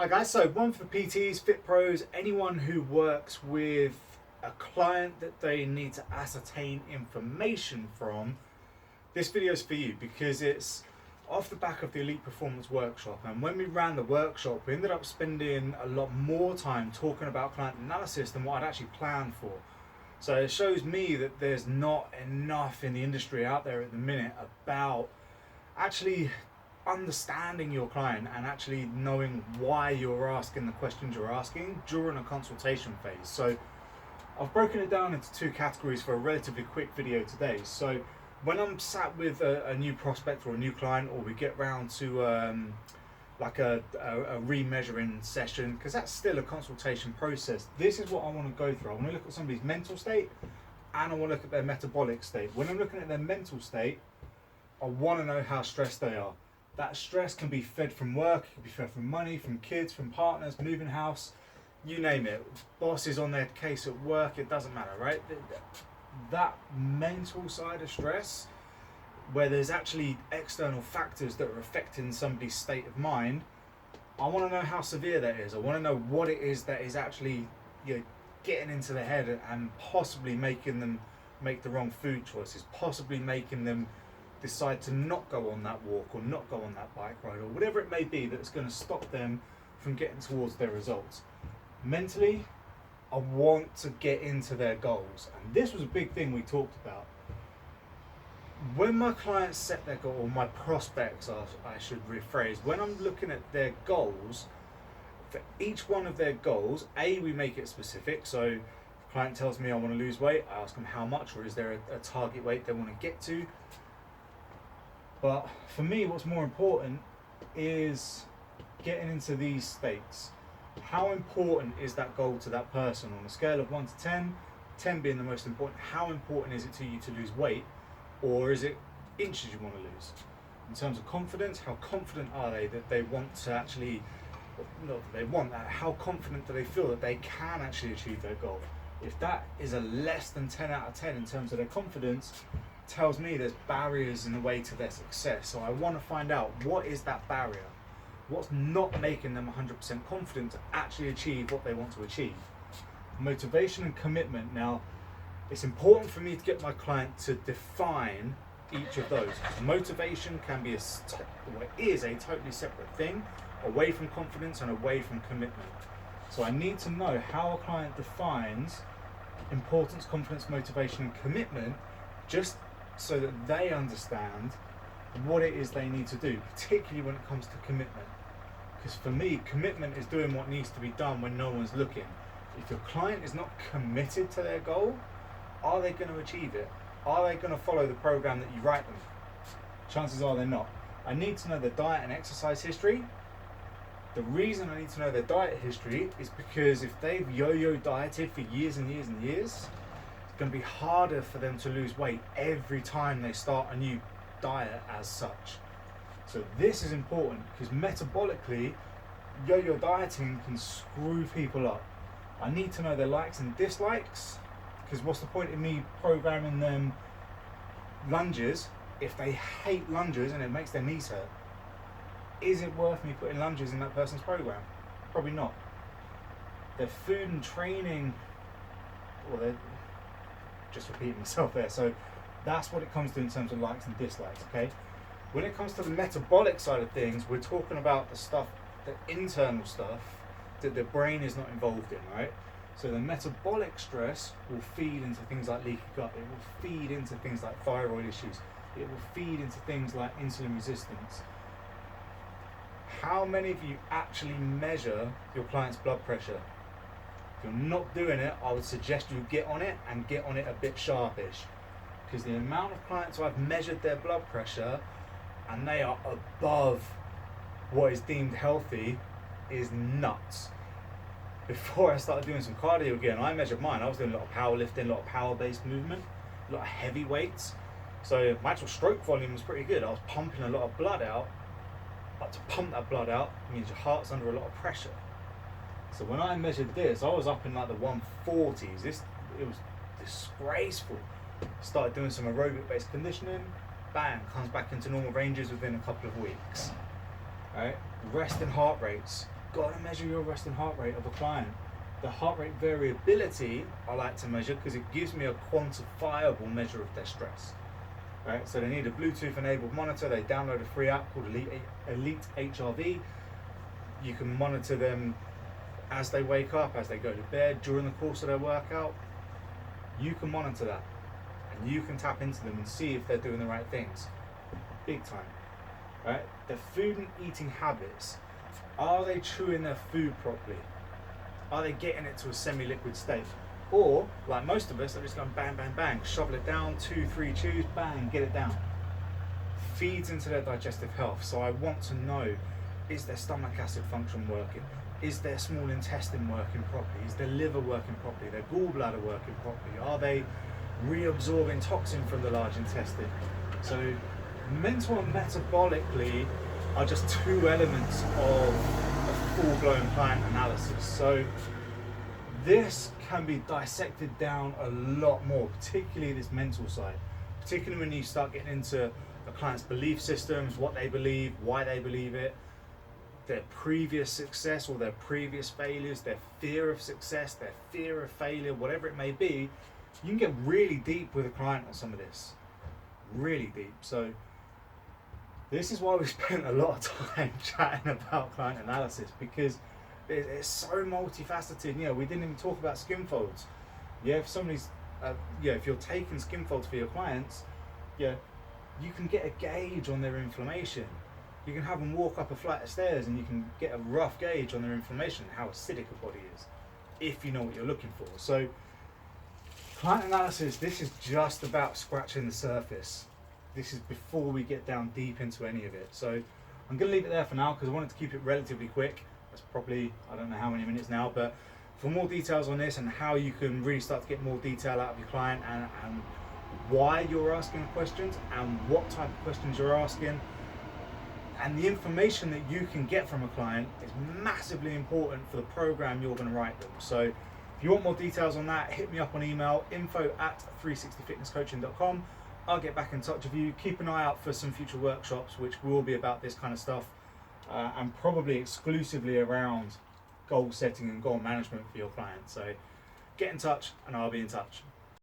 Hi guys, so one for PTs, Fit Pros, anyone who works with a client that they need to ascertain information from. This video is for you because it's off the back of the Elite Performance Workshop, and when we ran the workshop we ended up spending a lot more time talking about client analysis than what I'd actually planned for. So it shows me that there's not enough in the industry out there at the minute about actually understanding your client and actually knowing why you're asking the questions you're asking during a consultation phase. So I've broken it down into two categories for a relatively quick video today. So when I'm sat with a new prospect or a new client, or we get round to like a remeasuring session, because that's still a consultation process, this is what I want to go through. I want to look at somebody's mental state and I want to look at their metabolic state. When I'm looking at their mental state, I want to know how stressed they are. That stress can be fed from work, it can be fed from money, from kids, from partners, moving house, you name it. Bosses on their case at work, it doesn't matter, right? That mental side of stress, where there's actually external factors that are affecting somebody's state of mind, I want to know how severe that is. I want to know what it is that is actually, getting into their head and possibly making them make the wrong food choices, possibly making them decide to not go on that walk or not go on that bike ride or whatever it may be that's going to stop them from getting towards their results. Mentally, I want to get into their goals, and this was a big thing we talked about. When my clients set their goal, or my prospects, I should rephrase, when I'm looking at their goals, for each one of their goals, we make it specific. So the client tells me I want to lose weight, I ask them how much, or is there a target weight they want to get to. But for me, what's more important is getting into these states. How important is that goal to that person on a scale of 1 to 10, 10 being the most important? How important is it to you to lose weight, or is it inches you want to lose? In terms of confidence, how confident are they that they want to actually, not that they want that, how confident do they feel that they can actually achieve their goal? If that is a less than 10 out of 10 in terms of their confidence, tells me there's barriers in the way to their success. So I want to find out, what is that barrier? What's not making them 100% confident to actually achieve what they want to achieve? Motivation and commitment. Now, it's important for me to get my client to define each of those. Motivation can be is a totally separate thing, away from confidence and away from commitment. So I need to know how a client defines importance, confidence, motivation, and commitment, just so that they understand what it is they need to do, particularly when it comes to commitment. Because for me, commitment is doing what needs to be done when no one's looking. If your client is not committed to their goal, are they going to achieve it? Are they going to follow the program that you write them? Chances are they're not. I need to know their diet and exercise history. The reason I need to know their diet history is because if they've yo-yo dieted for years and years and years, it's going to be harder for them to lose weight every time they start a new diet as such. So this is important, because metabolically, yo-yo dieting can screw people up. I need to know their likes and dislikes, because what's the point in me programming them lunges if they hate lunges and it makes their knees hurt? Is it worth me putting lunges in that person's program? Probably not. Their food and training, well, they're just repeating myself there. So that's what it comes to in terms of likes and dislikes, okay? When it comes to the metabolic side of things, we're talking about the stuff, the internal stuff that the brain is not involved in, right? So the metabolic stress will feed into things like leaky gut, it will feed into things like thyroid issues, it will feed into things like insulin resistance. How many of you actually measure your client's blood pressure? If you're not doing it, I would suggest you get on it, and get on it a bit sharpish. Because the amount of clients who I've measured their blood pressure and they are above what is deemed healthy is nuts. Before I started doing some cardio again, I measured mine. I was doing a lot of powerlifting, a lot of power-based movement, a lot of heavy weights. So my actual stroke volume was pretty good. I was pumping a lot of blood out. But to pump that blood out means your heart's under a lot of pressure. So when I measured this, I was up in like the 140s. It was disgraceful. Started doing some aerobic based conditioning, bang, comes back into normal ranges within a couple of weeks. Right? Resting heart rates got to measure your resting heart rate of a client. The heart rate variability I like to measure because it gives me a quantifiable measure of their stress. Right? So they need a Bluetooth enabled monitor. They download a free app called Elite HRV. You can monitor them as they wake up, as they go to bed, during the course of their workout. You can monitor that and you can tap into them and see if they're doing the right things. Big time. Right? Their food and eating habits. Are they chewing their food properly? Are they getting it to a semi-liquid state? Or, like most of us, they're just going bang, bang, bang, shovel it down, 2-3 chews, bang, get it down. Feeds into their digestive health. So I want to know, is their stomach acid function working? Is their small intestine working properly? Is their liver working properly? Their gallbladder working properly? Are they reabsorbing toxin from the large intestine? So mental and metabolically are just two elements of a full-blown client analysis. So this can be dissected down a lot more, particularly this mental side, particularly when you start getting into a client's belief systems, what they believe, why they believe it, their previous success or their previous failures, their fear of success, their fear of failure, whatever it may be. You can get really deep with a client on some of this, really deep. So this is why we spent a lot of time chatting about client analysis, because it's so multifaceted. You know, we didn't even talk about skin folds. Yeah, if somebody's, if you're taking skin folds for your clients, yeah, you can get a gauge on their inflammation. You can have them walk up a flight of stairs and you can get a rough gauge on their inflammation, how acidic a body is, if you know what you're looking for. So client analysis, this is just about scratching the surface. This is before we get down deep into any of it. So I'm going to leave it there for now because I wanted to keep it relatively quick. That's probably, I don't know how many minutes now, but for more details on this and how you can really start to get more detail out of your client and why you're asking questions and what type of questions you're asking, and the information that you can get from a client is massively important for the program you're going to write them. So if you want more details on that, hit me up on email, info@360fitnesscoaching.com. I'll get back in touch with you. Keep an eye out for some future workshops which will be about this kind of stuff, and probably exclusively around goal setting and goal management for your clients. So get in touch and I'll be in touch.